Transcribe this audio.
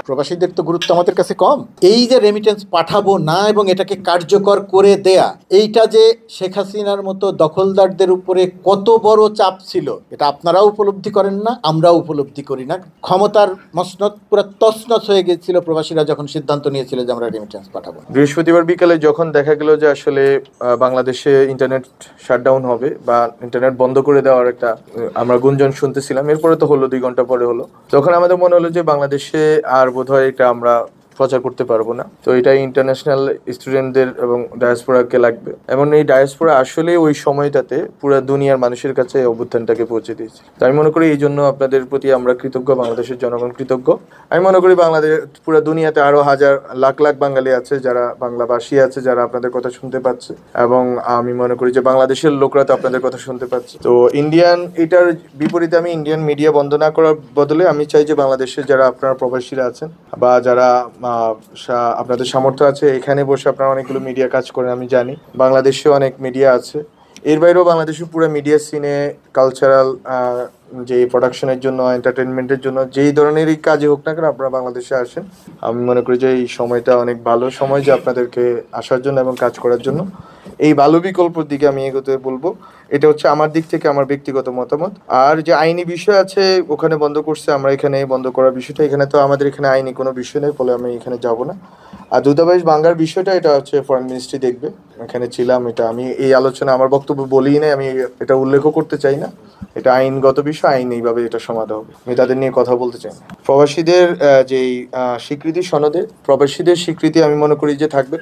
প্রবাসীদের তো গুরুত্ব আমাদের কাছে কম। এই যে রেমিটেন্স পাঠাবো না এবং এটাকে কার্যকর করে দেয়া, এইটা যে শেখ হাসিনার মতো দখলদারদের উপরে কত বড় চাপ ছিল, এটা আপনারাও উপলব্ধি করেন না, আমরাও উপলব্ধি করি না। ক্ষমতার মসনদ পুরো তছনছ হয়ে গেছিল প্রবাসীরা যখন সিদ্ধান্ত নিয়েছিল যে আমরা রেমিটেন্স পাঠাবো। বৃহস্পতিবার বিকালে যখন দেখা গেল যে আসলে বাংলাদেশে ইন্টারনেট শাটডাউন হবে বা ইন্টারনেট বন্ধ করে দেওয়ার একটা আমরা গুঞ্জন শুনতেছিলাম, এরপরে তো হলো 2 ঘন্টা পরে হলো, তখন আমাদের মনে হলো যে বাংলাদেশে আর বোধহয় এটা আমরা প্রচার করতে পারবো না। তো এটা ইন্টারন্যাশনাল স্টুডেন্টদের এবং ডায়াসপোরাকে লাগবে, এবং এই ডায়াসপোরা আসলে ওই সময়টাতে পুরো দুনিয়ার মানুষের কাছে অভ্যুত্থানটাকে পৌঁছে দিয়েছে। তো আমি মনে করি এই জন্য আপনাদের প্রতি আমরা কৃতজ্ঞ, বাংলাদেশের জনগণ কৃতজ্ঞ। আমি মনে করি বাংলাদেশ পুরো দুনিয়াতে আরো হাজার লাখ লাখ বাঙালি আছে যারা বাংলাভাষী আছে, যারা আপনাদের কথা শুনতে পাচ্ছে, এবং আমি মনে করি যে বাংলাদেশের লোকরা তো আপনাদের কথা শুনতে পাচ্ছে। তো এটার বিপরীতে আমি ইন্ডিয়ান মিডিয়া বন্ধ না করার বদলে আমি চাই যে বাংলাদেশের যারা আপনারা প্রবাসীরা আছেন বা যারা আপনাদের সামর্থ্য আছে, এখানে বসে আপনারা অনেকগুলো মিডিয়া কাজ করেন, আমি জানি বাংলাদেশে অনেক মিডিয়া আছে। এর বাইরেও বাংলাদেশের পুরো মিডিয়া সিনে কালচারাল যে প্রোডাকশনের জন্য, এন্টারটেনমেন্টের জন্য, যেই ধরনেরই কাজই হোক না কেন আপনারা বাংলাদেশে আসেন। আমি মনে করি যে এই সময়টা অনেক ভালো সময় যে আপনাদেরকে আসার জন্য এবং কাজ করার জন্য। এই ভালো বিকল্পর দিকে আমি এগোতে বলবো। এটা হচ্ছে আমার দিক থেকে আমার ব্যক্তিগত মতামত। আর যে আইনি বিষয় আছে ওখানে বন্ধ করছে, আমরা এখানে বন্ধ করার বিষয়টা, এখানে তো আমাদের এখানে আইনি কোনো বিষয় নেই, ফলে আমি এখানে যাব না। আর দূতাবাস ভাঙার বিষয়টা, এটা হচ্ছে ফরেন মিনিস্ট্রি দেখবে। এখানে ছিলাম, এটা আমি এই আলোচনা আমার বক্তব্য বলিই নাই, আমি এটা উল্লেখও করতে চাই না। এটা আইনগত বিষয়, আইন এইভাবে এটা সমাধান হবে, আমি তাদের নিয়ে কথা বলতে চাই না। প্রবাসীদের যেই স্বীকৃতি সনদে, প্রবাসীদের স্বীকৃতি আমি মনে করি যে থাকবে।